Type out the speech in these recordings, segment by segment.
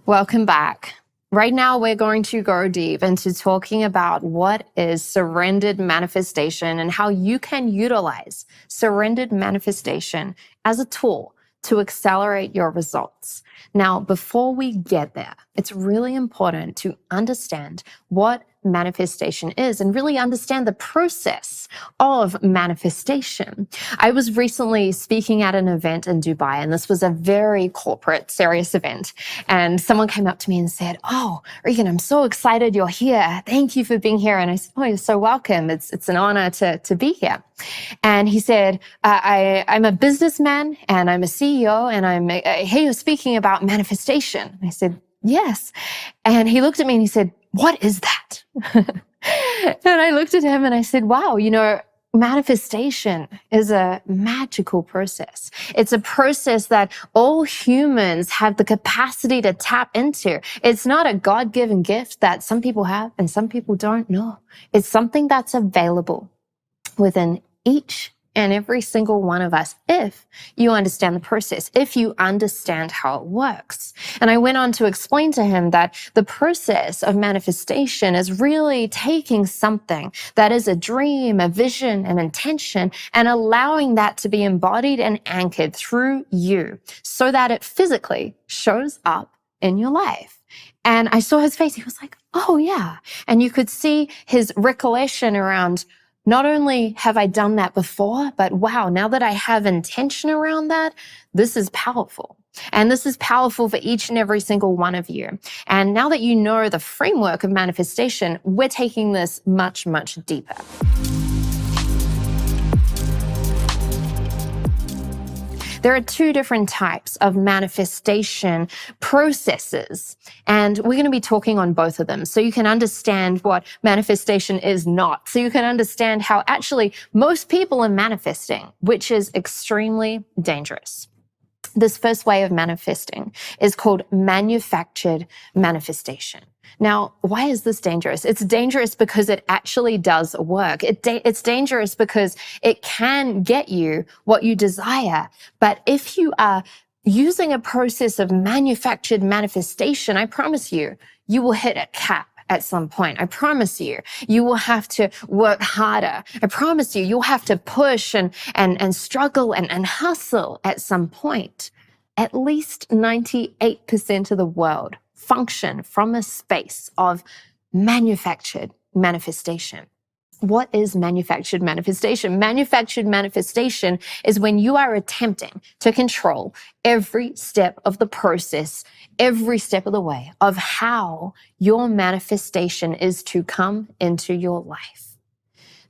Welcome back. Right now, we're going to go deep into talking about what is surrendered manifestation and how you can utilize surrendered manifestation as a tool to accelerate your results. Now, before we get there, it's really important to understand what manifestation is and really understand the process of manifestation. I was recently speaking at an event in Dubai, and this was a very corporate, serious event. And someone came up to me and said, "Oh, Regan, I'm so excited you're here. Thank you for being here." And I said, "Oh, you're so welcome. It's an honor to be here." And he said, I'm a businessman and I'm a CEO and I hear you speaking about manifestation. And I said, "Yes." And he looked at me and he said, "What is that?" And I looked at him and I said, "Wow, manifestation is a magical process. It's a process that all humans have the capacity to tap into. It's not a God-given gift that some people have and some people don't know. It's something that's available within each and every single one of us if you understand the process, if you understand how it works." And I went on to explain to him that the process of manifestation is really taking something that is a dream, a vision, an intention, and allowing that to be embodied and anchored through you so that it physically shows up in your life. And I saw his face. He was like, "Oh yeah." And you could see his recollection around, not only have I done that before, but wow, now that I have intention around that, this is powerful. And this is powerful for each and every single one of you. And now that you know the framework of manifestation, we're taking this much, much deeper. There are two different types of manifestation processes, and we're going to be talking on both of them so you can understand what manifestation is not, so you can understand how actually most people are manifesting, which is extremely dangerous. This first way of manifesting is called manufactured manifestation. Now, why is this dangerous? It's dangerous because it actually does work. It's dangerous because it can get you what you desire. But if you are using a process of manufactured manifestation, I promise you, you will hit a cap at some point. I promise you, you will have to work harder. I promise you, you'll have to push and struggle and hustle at some point. At least 98% of the world function from a space of manufactured manifestation. What is manufactured manifestation? Manufactured manifestation is when you are attempting to control every step of the process, every step of the way of how your manifestation is to come into your life.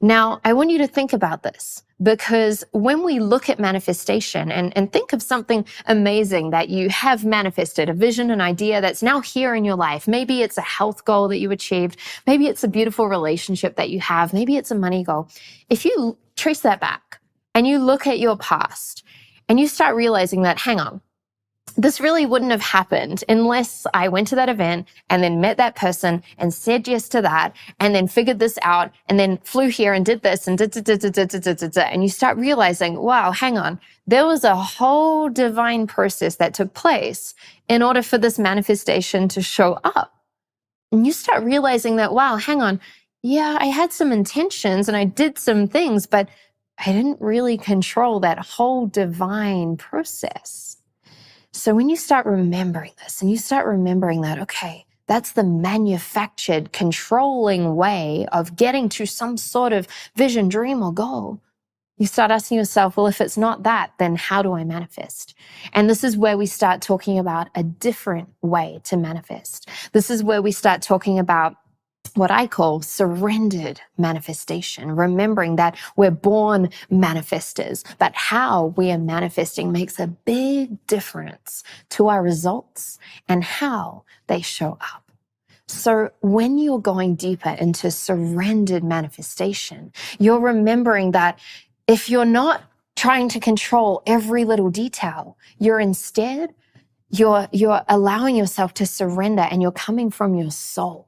Now, I want you to think about this, because when we look at manifestation and think of something amazing that you have manifested, a vision, an idea that's now here in your life. Maybe it's a health goal that you achieved. Maybe it's a beautiful relationship that you have. Maybe it's a money goal. If you trace that back and you look at your past and you start realizing that, hang on, this really wouldn't have happened unless I went to that event and then met that person and said yes to that and then figured this out and then flew here and did this and and you start realizing, wow, hang on, there was a whole divine process that took place in order for this manifestation to show up. And you start realizing that, wow, hang on, yeah, I had some intentions and I did some things, but I didn't really control that whole divine process. So when you start remembering this and you start remembering that, okay, that's the manufactured, controlling way of getting to some sort of vision, dream, or goal, you start asking yourself, well, if it's not that, then how do I manifest? And this is where we start talking about a different way to manifest. This is where we start talking about what I call surrendered manifestation, remembering that we're born manifestors, but how we are manifesting makes a big difference to our results and how they show up. So when you're going deeper into surrendered manifestation, you're remembering that if you're not trying to control every little detail, you're instead, you're allowing yourself to surrender and you're coming from your soul.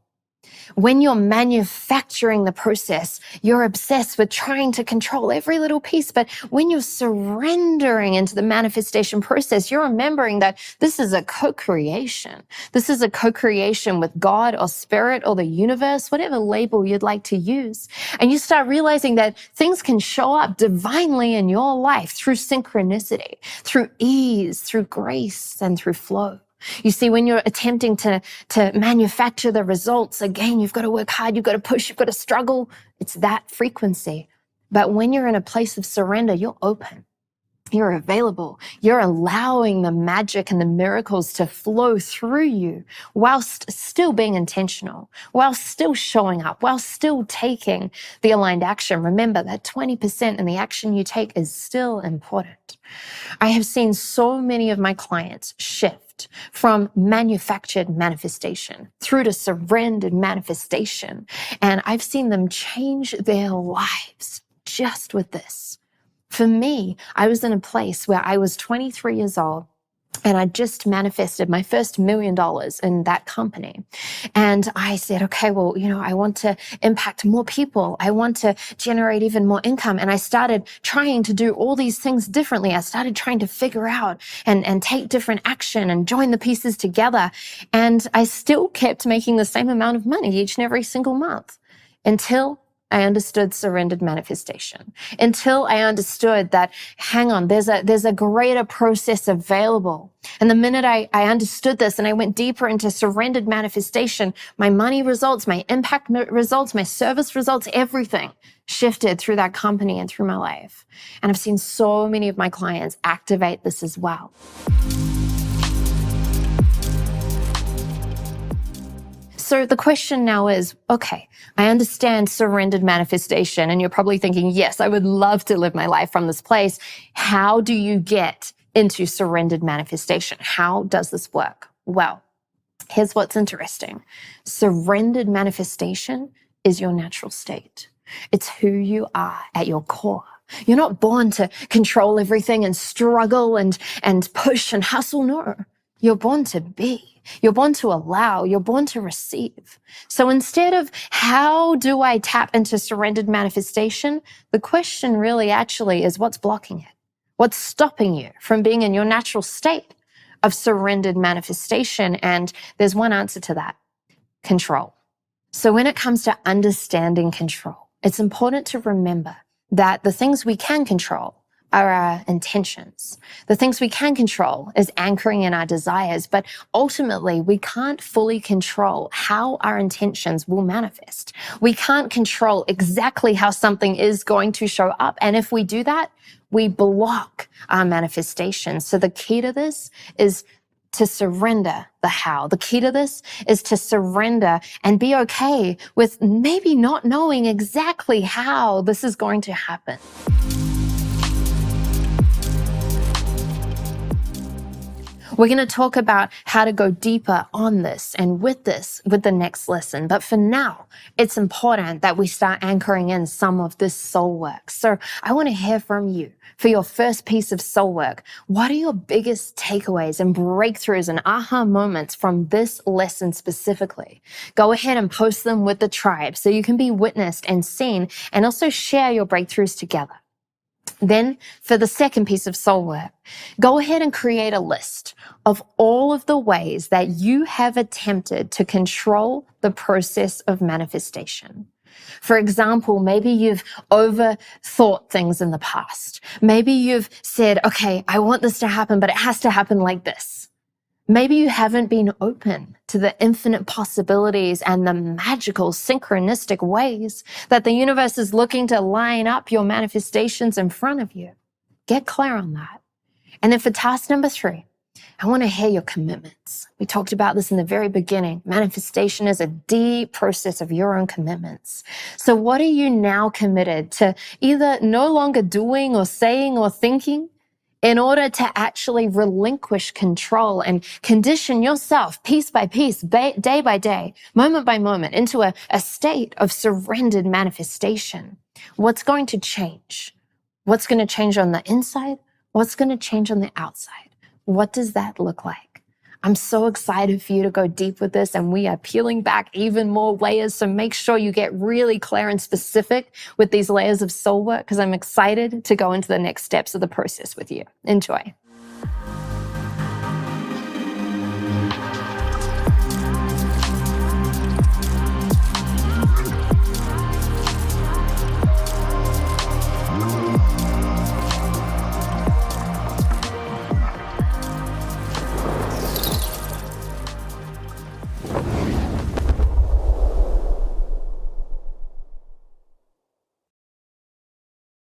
When you're manufacturing the process, you're obsessed with trying to control every little piece. But when you're surrendering into the manifestation process, you're remembering that this is a co-creation. This is a co-creation with God or spirit or the universe, whatever label you'd like to use. And you start realizing that things can show up divinely in your life through synchronicity, through ease, through grace, and through flow. You see, when you're attempting to manufacture the results, again, you've got to work hard, you've got to push, you've got to struggle. It's that frequency. But when you're in a place of surrender, you're open. You're available. You're allowing the magic and the miracles to flow through you whilst still being intentional, while still showing up, while still taking the aligned action. Remember that 20% in the action you take is still important. I have seen so many of my clients shift from manufactured manifestation through to surrendered manifestation. And I've seen them change their lives just with this. For me, I was in a place where I was 23 years old and I just manifested my first $1 million in that company. And I said, okay, well, I want to impact more people. I want to generate even more income. And I started trying to do all these things differently. I started trying to figure out and take different action and join the pieces together. And I still kept making the same amount of money each and every single month until I understood surrendered manifestation, until I understood that, hang on, there's a greater process available. And the minute I understood this and I went deeper into surrendered manifestation, my money results, my impact results, my service results, everything shifted through that company and through my life. And I've seen so many of my clients activate this as well. So the question now is, okay, I understand surrendered manifestation, and you're probably thinking, yes, I would love to live my life from this place. How do you get into surrendered manifestation? How does this work? Well, here's what's interesting. Surrendered manifestation is your natural state. It's who you are at your core. You're not born to control everything and struggle and push and hustle. No, you're born to be. You're born to allow. You're born to receive. So instead of how do I tap into surrendered manifestation, the question really actually is what's blocking it? What's stopping you from being in your natural state of surrendered manifestation? And there's one answer to that: control. So when it comes to understanding control, it's important to remember that the things we can control are our intentions. The things we can control is anchoring in our desires, but ultimately we can't fully control how our intentions will manifest. We can't control exactly how something is going to show up. And if we do that, we block our manifestation. So the key to this is to surrender the how. The key to this is to surrender and be okay with maybe not knowing exactly how this is going to happen. We're going to talk about how to go deeper on this and with the next lesson. But for now, it's important that we start anchoring in some of this soul work. So I want to hear from you for your first piece of soul work. What are your biggest takeaways and breakthroughs and aha moments from this lesson specifically? Go ahead and post them with the tribe so you can be witnessed and seen, and also share your breakthroughs together. Then for the second piece of soul work, go ahead and create a list of all of the ways that you have attempted to control the process of manifestation. For example, maybe you've overthought things in the past. Maybe you've said, okay, I want this to happen, but it has to happen like this. Maybe you haven't been open to the infinite possibilities and the magical synchronistic ways that the universe is looking to line up your manifestations in front of you. Get clear on that. And then for task number 3, I want to hear your commitments. We talked about this in the very beginning. Manifestation is a deep process of your own commitments. So what are you now committed to either no longer doing or saying or thinking in order to actually relinquish control and condition yourself piece by piece, day by day, moment by moment, into a state of surrendered manifestation? What's going to change? What's going to change on the inside? What's going to change on the outside? What does that look like? I'm so excited for you to go deep with this, and we are peeling back even more layers. So make sure you get really clear and specific with these layers of soul work, because I'm excited to go into the next steps of the process with you. Enjoy.